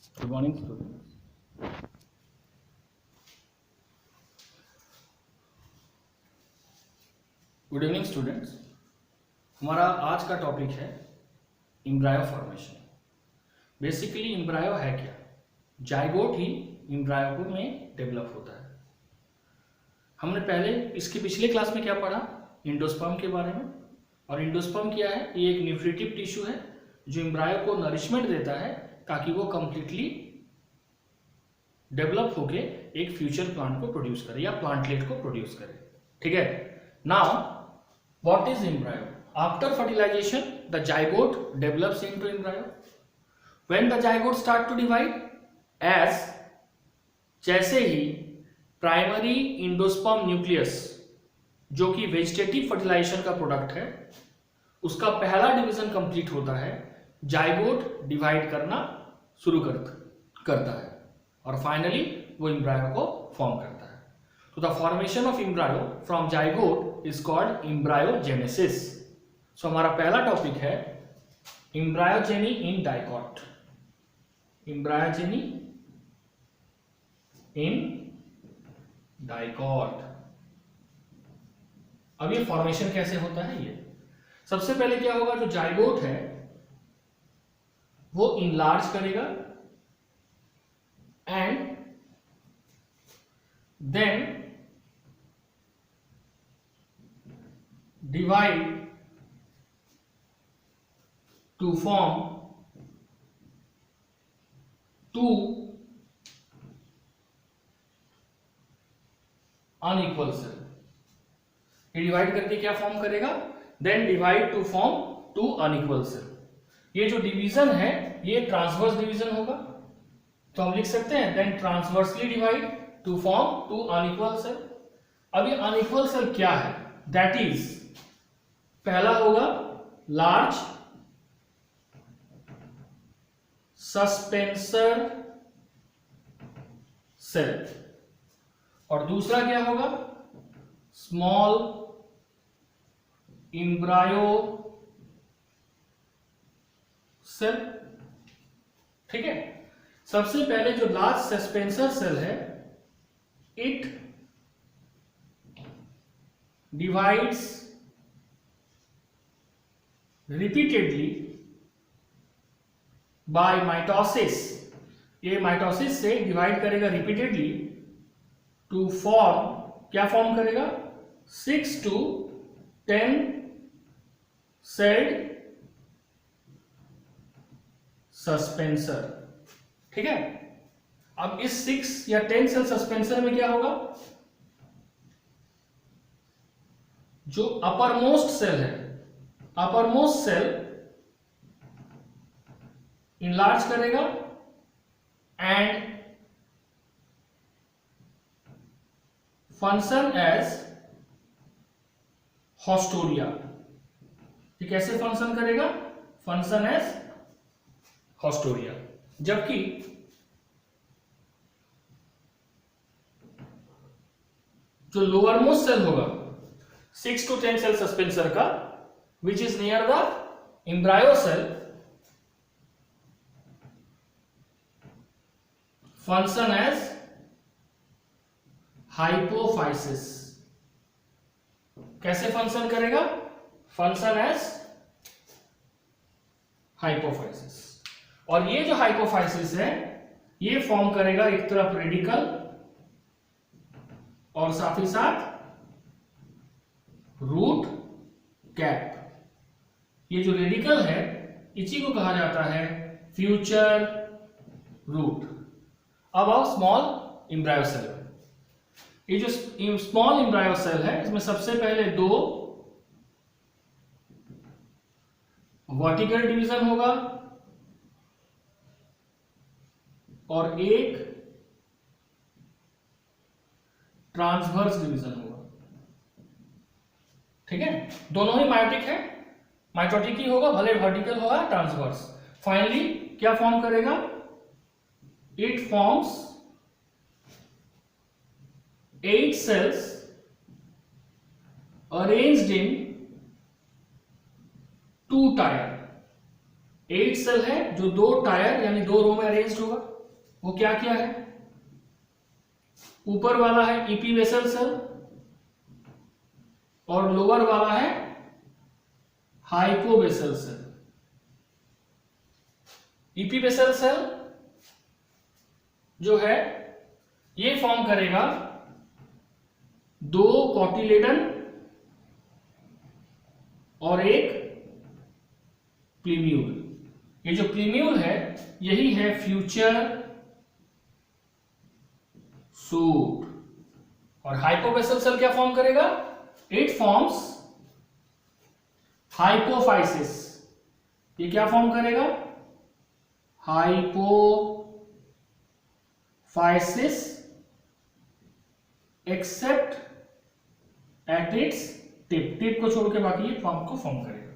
Good morning students. Good evening students. हमारा आज का टॉपिक है एम्ब्रायो फॉर्मेशन। बेसिकली एम्ब्रायो है क्या? जाइगोट ही एम्ब्रायो में डेवलप होता है। हमने पहले इसके पिछले क्लास में क्या पढ़ा? एंडोस्पर्म के बारे में। और एंडोस्पर्म क्या है? ये एक न्यूट्रिटिव टिश्यू है जो एम्ब्रायो को नरिशमेंट देता है ताकि वो कंप्लीटली डेवलप होके एक फ्यूचर प्लांट को प्रोड्यूस करे या प्लांटलेट को प्रोड्यूस करे। ठीक है। Now what is embryo? After fertilization the zygote develops into embryo. When the zygote start to divide as जैसे ही प्राइमरी इंडोस्पर्म न्यूक्लियस जो कि वेजिटेटिव फर्टिलाइजेशन का प्रोडक्ट है उसका पहला डिवीजन कंप्लीट होता है, जाइगोट डिवाइड करना शुरू करता है और फाइनली वो एम्ब्रायो को फॉर्म करता है। तो the formation of embryo from zygote is called embryogenesis. So हमारा पहला टॉपिक है एम्ब्रायोजेनी इन डाइकॉट। एम्ब्रायोजेनी in dicot. अब ये फॉर्मेशन कैसे होता है? ये सबसे पहले क्या होगा, जो जाइगोट है वो इनलार्ज करेगा and then divide to form two unequal cell। ये डिवाइड करके क्या फॉर्म करेगा? Then divide to form two unequal cell. ये जो डिवीजन है ये ट्रांसवर्स डिवीजन होगा, तो हम लिख सकते हैं then transversely divide to form two unequal cell. अब ये अनइक्वल सेल क्या है? दैट इज पहला होगा लार्ज सस्पेंसर सेल और दूसरा क्या होगा? Small embryo cell. ठीक है। सबसे पहले जो लार्ज सस्पेंसर सेल है it divides repeatedly by mitosis. ये माइटोसिस से डिवाइड करेगा रिपीटेडली टू फॉर्म, क्या फॉर्म करेगा? 6 to 10 सेल्ड सस्पेंसर। ठीक है। अब इस 6 या 10 सेल सस्पेंसर में क्या होगा? जो अपर सेल है, अपर मोस्ट सेल इनलार्ज करेगा एंड फंक्शन एज हॉस्टोरिया। ये कैसे फंक्शन करेगा? Function as haustoria. जबकि जो लोअर मोस्ट सेल होगा 6 to 10 सेल सस्पेंसर का which is near the embryo cell function as hypophysis। कैसे फंक्शन करेगा? Function as hypophysis. और ये जो हाइपोफाइसिस है ये फॉर्म करेगा एक तरफ रेडिकल और साथ ही साथ रूट कैप। ये जो रेडिकल है इसी को कहा जाता है फ्यूचर रूट। अब आओ स्मॉल एम्ब्रायो सेल। ये जो स्मॉल एम्ब्रायो सेल है इसमें सबसे पहले 2 वर्टिकल डिवीजन होगा और 1 ट्रांसवर्स डिवीजन होगा। ठीक है। दोनों ही मायोटिक है, माइटोटिक ही होगा, भले वर्टिकल होगा ट्रांसवर्स। फाइनली क्या फॉर्म करेगा? It forms 8 cells arranged in 2 tier। 8 cell है जो 2 टायर यानी 2 रो में अरेंज्ड होगा। वो क्या क्या है? ऊपर वाला है इपीवेसल सेल और लोअर वाला है हाइपोवेसल सेल। इपीवेसल सेल जो है ये फॉर्म करेगा 2 कॉटिलेडन और एक प्लीम्यूल। ये जो प्लीम्यूल है यही है फ्यूचर सूट। और हाइपोवेसल सेल क्या फॉर्म करेगा? It forms hypophysis. ये क्या फॉर्म करेगा? Hypophysis accept at its tip. Tip को छोड़ के बाकी ये फॉर्म को फॉर्म करेगा।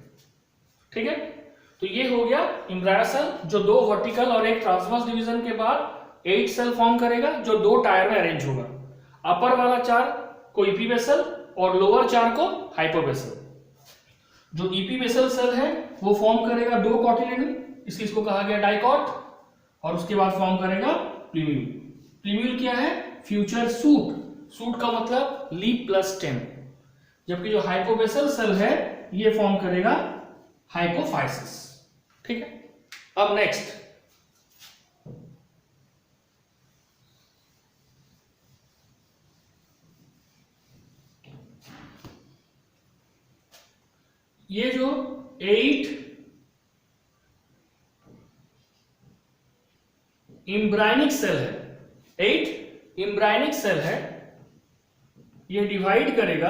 ठीक है, तो ये हो गया एम्ब्रायो सेल जो 2 वर्टिकल और एक ट्रांसवर्स डिवीजन के बाद 8 सेल फॉर्म करेगा जो 2 टायर में अरेंज होगा। अपर वाला 4 को इपीवेसल और लोअर 4 को हाइपोवेसल। जो इपीवेसल सेल है वो फॉर्म करेगा 2 कॉटिलेडन, इसलिए इसको कहा गया डाइकॉट, और उसके बाद फॉर्म करेगा प्लीम्यूल। प्लीम्यूल क्या है? Future suit. सूट का मतलब लीफ प्लस स्टेम। जबकि जो हाइपोवेसल सेल है ये फॉर्म करेगा हाइपोफाइसिस। ठीक है, अब नेक्स्ट ये जो 8 एम्ब्रायनिक सेल है, 8 एम्ब्रायनिक सेल है, ये डिवाइड करेगा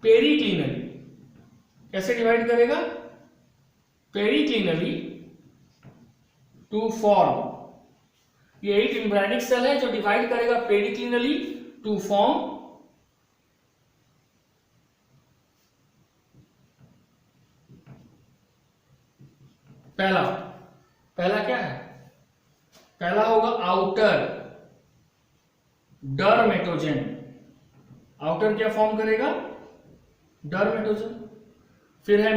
पेरिक्लिनली। कैसे डिवाइड करेगा? पेरिक्लिनली टू फॉर्म। ये 8 एम्ब्रायनिक सेल है जो डिवाइड करेगा पेरिक्लिनली टू फॉर्म पहला क्या है? पहला होगा आउटर डर्मेटोजेन। आउटर क्या फॉर्म करेगा? डर्मेटोजेन। फिर है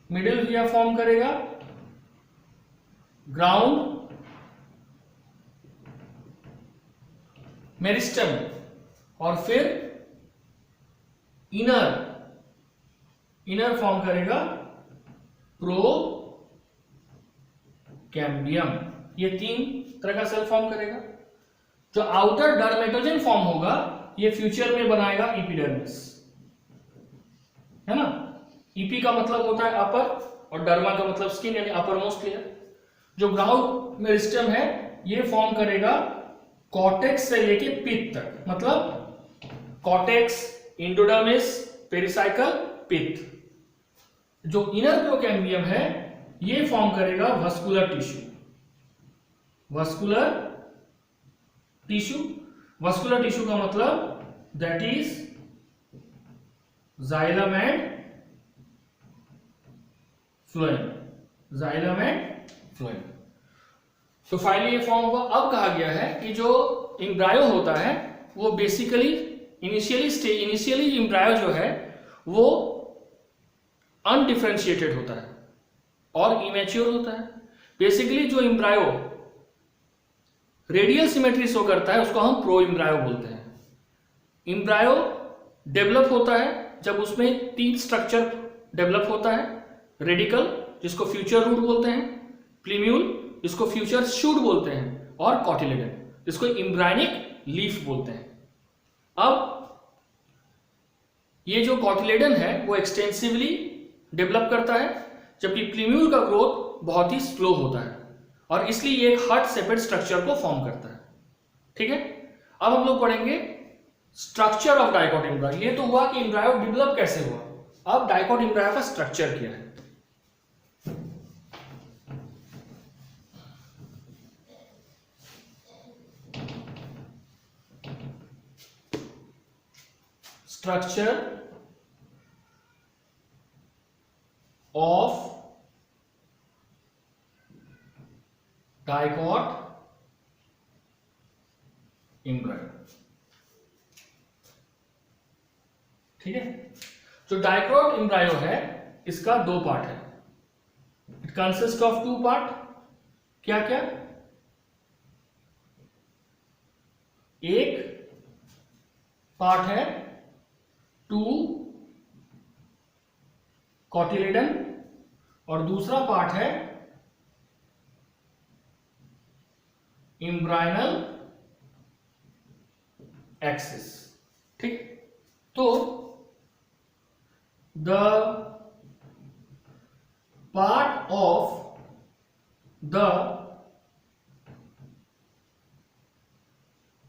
मिडिल क्या फॉर्म करेगा? Ground meristem. और फिर इनर फॉर्म करेगा प्रोकैम्बियम। ये 3 तरह का सेल फॉर्म करेगा। जो आउटर डर्मेटोजेन फॉर्म होगा ये फ्यूचर में बनाएगा एपिडर्मिस, है ना। ईपी का मतलब होता है अपर और डर्मा का मतलब स्किन यानी अपर मोस्ट लेयर। जो ग्राउंड मेरिस्टम है ये फॉर्म करेगा कॉर्टेक्स से लेके पित्त तक, मतलब कॉर्टेक्स, एंडोडर्मिस, पेरिसाइकल, पित्त। जो इनर प्रोकैम्बियम है ये फॉर्म करेगा वस्कुलर टिश्यू। वस्कुलर टिश्यू का मतलब that is xylem and phloem. तो फाइनली ये फॉर्म हुआ। अब कहा गया है कि जो एम्ब्रायो होता है वो बेसिकली इनिशियली एम्ब्रायो जो है वो अनडिफरेंशिएटेड होता है और इमेच्योर होता है। बेसिकली जो एम्ब्रायो रेडियल सिमेट्री शो करता है उसको हम प्रो एम्ब्रायो बोलते हैं। एम्ब्रायो डेवलप होता है जब उसमें 3 स्ट्रक्चर डेवलप होता है। रेडिकल जिसको फ्यूचर रूट बोलते हैं, प्लीम्यूल जिसको फ्यूचर शूट बोलते हैं, और कॉटिलेडन जिसको एम्ब्रायनिक लीफ बोलते हैं। अब ये जो कॉटिलेडन है वो एक्सटेंसिवली डेवलप करता है जबकि प्लीम्यूल का ग्रोथ बहुत ही स्लो होता है और इसलिए ये एक हार्ट सेपरेट स्ट्रक्चर को फॉर्म करता है। ठीक है, अब हम लोग पढ़ेंगे स्ट्रक्चर ऑफ डाइकॉट एम्ब्रायो। ये तो हुआ कि एम्ब्रायो डेवलप कैसे हुआ, अब डाइकॉट एम्ब्रायो का स्ट्रक्चर क्या है। Structure of dicot embryo. ठीक है, जो डाइकॉट एम्ब्रायो है इसका दो पार्ट है। It consist of two part. क्या क्या? एक पार्ट है टू कॉटिलेडन और दूसरा पार्ट है एम्ब्रायनल एक्सिस। ठीक, तो the part of the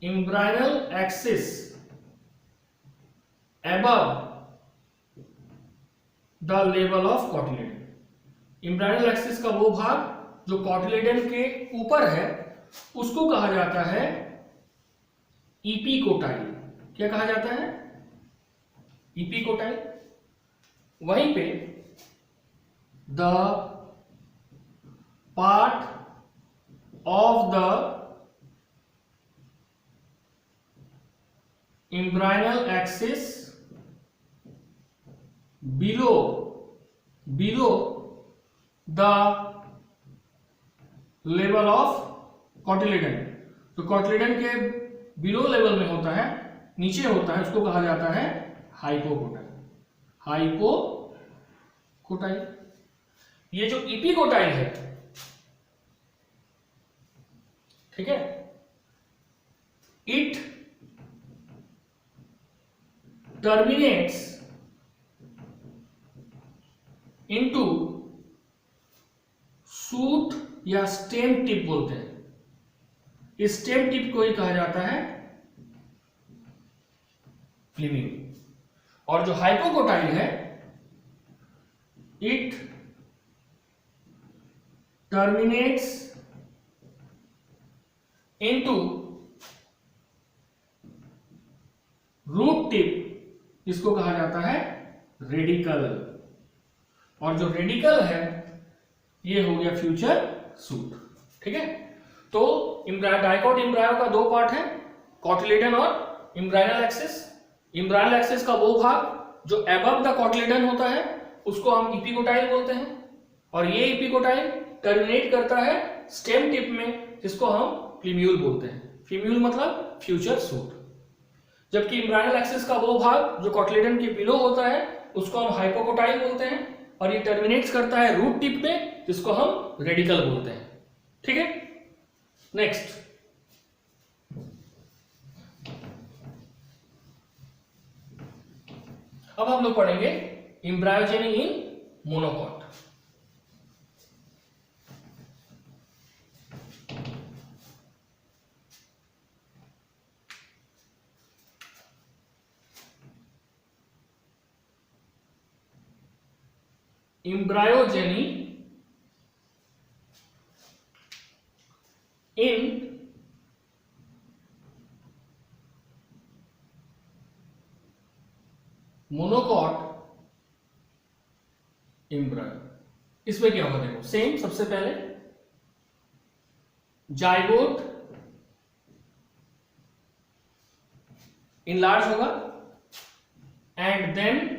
embryonal axis above the level of cotyledon. Embryonal axis का वो भाग जो कॉटिलेडन के ऊपर है उसको कहा जाता है इपिकोटाइल। क्या कहा जाता है? इपिकोटाइल। वहीं पे the part of the embryonal axis below the level of cotyledon। तो कॉटिलेडन के बिलो लेवल में होता है, नीचे होता है, उसको कहा जाता है हाइपोकोटाइल। हाइपोकोटाइल। ये जो इपिकोटाइल है, ठीक है, इट टर्मिनेट्स इनटू सूट या स्टेम टिप बोलते हैं। इस स्टेम टिप को ही कहा जाता है फ्लेमिंग। और जो हाइपोकोटाइल है, it terminates into root tip, इसको कहा जाता है रेडिकल। और जो रेडिकल है ये हो गया फ्यूचर सूट। ठीक है, तो डाइकोट एम्ब्रायो का दो पार्ट है, कॉटिलेडन और एम्ब्रायनल एक्सिस। एम्ब्रायनल एक्सिस का वो भाग जो अबव द कॉटिलेडन होता है उसको हम इपिकोटाइल बोलते हैं, और ये इपिकोटाइल टर्मिनेट करता है स्टेम टिप में, जिसको हम फ्लीम्यूल बोलते हैं। फ्लीम्यूल मतलब फ्यूचर सूट। जबकि एम्ब्रायनल एक्सिस का वो भाग जो कॉटिलेडन के बिलो होता है उसको हम हाइपोकोटाइल बोलते हैं, और ये टर्मिनेट्स करता है रूट टिप में, जिसको हम रेडिकल बोलते हैं। ठीक है, नेक्स्ट अब हम लोग पढ़ेंगे embryogeny in monocot. Embryogeny in monocot embryo. इसमें क्या होगा देखो, सेम। सबसे पहले जाइगोट इनलार्ज होगा एंड देन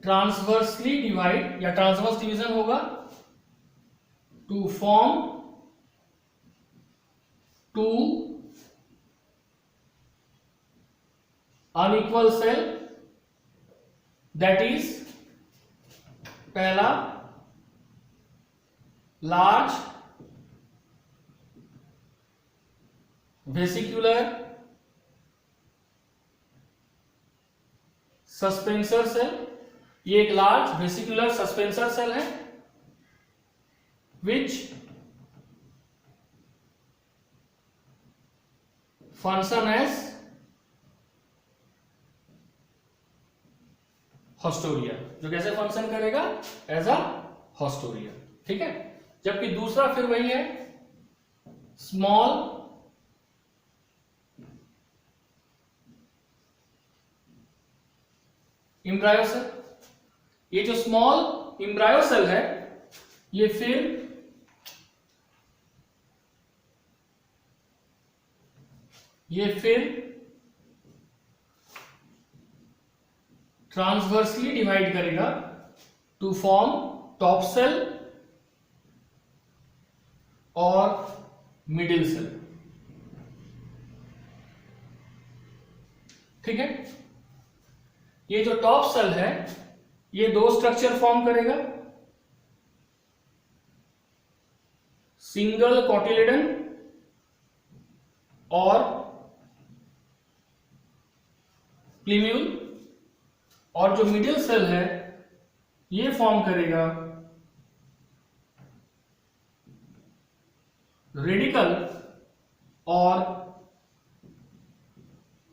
ट्रांसवर्सली डिवाइड या ट्रांसवर्स डिवीजन होगा to form two unequal cell, that is पहला लार्ज वेसिकुलर सस्पेंसर सेल। ये एक लार्ज वेसिकुलर सस्पेंसर सेल है विच फंक्शन एज हॉस्टोरिया। जो कैसे फंक्शन करेगा? As a haustoria. ठीक है, जबकि दूसरा फिर वही है स्मॉल एम्ब्रायो सेल। ये जो स्मॉल एम्ब्रायो सेल है ये फिर ट्रांसवर्सली डिवाइड करेगा टू फॉर्म टॉप सेल और मिडिल सेल। ठीक है, ये जो टॉप सेल है ये दो स्ट्रक्चर फॉर्म करेगा, सिंगल कॉटिलेडन और प्लीम्यूल, और जो मिडिल सेल है ये फॉर्म करेगा रेडिकल और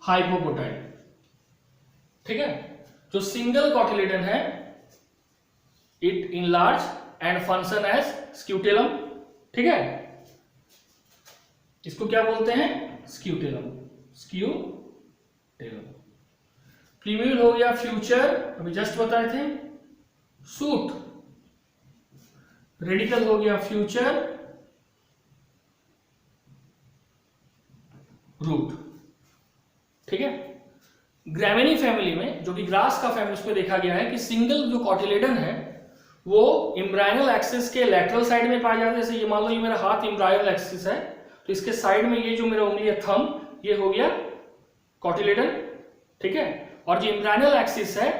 हाइपोकोटाइल। ठीक है, जो सिंगल कॉटिलेडन है it enlarge and function as scutellum. ठीक है, इसको क्या बोलते हैं, स्क्यूटेलम, स्क्यूटेलम। प्लीम्यूल हो गया फ्यूचर, अभी जस्ट बताए थे, सूट। रेडिकल हो गया फ्यूचर, रूट। ठीक है, ग्रैमिनी फैमिली में, जो कि ग्रास का फैमिली, उसमें देखा गया है कि सिंगल जो कॉटिलेडन है वो एम्ब्रायनल एक्सिस के लेटरल साइड में पाया जाता है। जैसे ये मान लो ये मेरा हाथ एम्ब्रायनल एक्सिस है, तो इसके साइड में ये जो मेरा उंगली है थंब, ये हो गया कॉटिलेडन। ठीक है, और जो एम्ब्रायनल एक्सिस है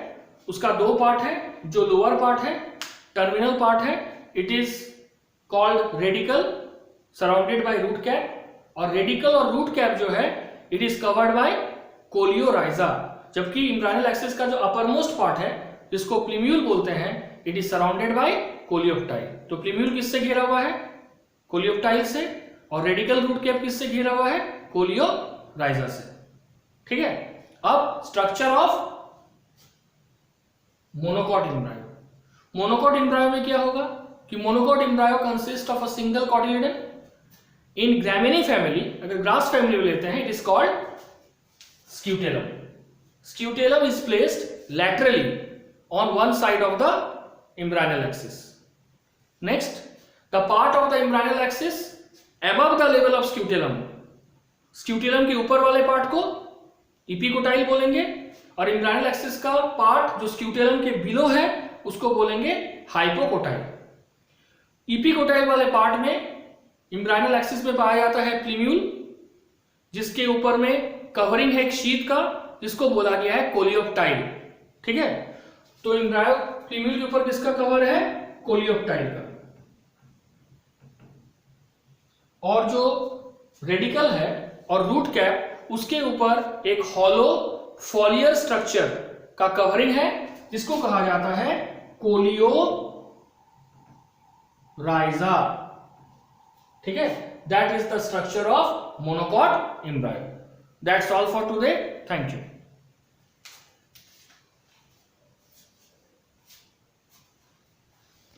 उसका दो पार्ट है, जो लोअर पार्ट है टर्मिनल पार्ट है, it is called radicle surrounded by root cap, और रेडिकल और रूट कैप जो है it is covered by coleorhiza. जबकि एम्ब्रायनल एक्सिस का जो अपर मोस्ट पार्ट है जिसको प्लीम्यूल बोलते हैं, it is surrounded by coleoptile. तो प्लीम्यूल किससे घेरा हुआ है, कोलियोप्टाइल से, और रेडिकल रूट कैप किससे घेरा हुआ है, कोलियोराइजा से। ठीक है, अब structure of monocot embryo. Monocot embryo में क्या होगा कि monocot embryo consist of a single cotyledon. In Gramineae family, अगर ग्रास फैमिली में लेते हैं, it is called scutellum. Scutellum is placed laterally on one side of the embryonal axis. Next, the part of the embryonal axis above the level of scutellum. Scutellum के ऊपर वाले part को epicotyl बोलेंगे, और embryonal axis का part जो scutellum के below है उसको बोलेंगे hypocotyl. epicotyl वाले पार्ट में embryonal axis में पाया जाता है प्लीम्यूल, जिसके ऊपर में कवरिंग है एक शीट का जिसको बोला गया है कोलियोप्टाइल। ठीक है, तो एम्ब्रायो प्लीम्यूल के ऊपर किसका कवर है, कोलियोप्टाइल का। और जो रेडिकल है और रूट कैप, उसके ऊपर एक हॉलो फॉलियर स्ट्रक्चर का कवरिंग है जिसको कहा जाता है कोलियोराइजा। ठीक है, that is the structure of monocot embryo. That's all for today, thank you.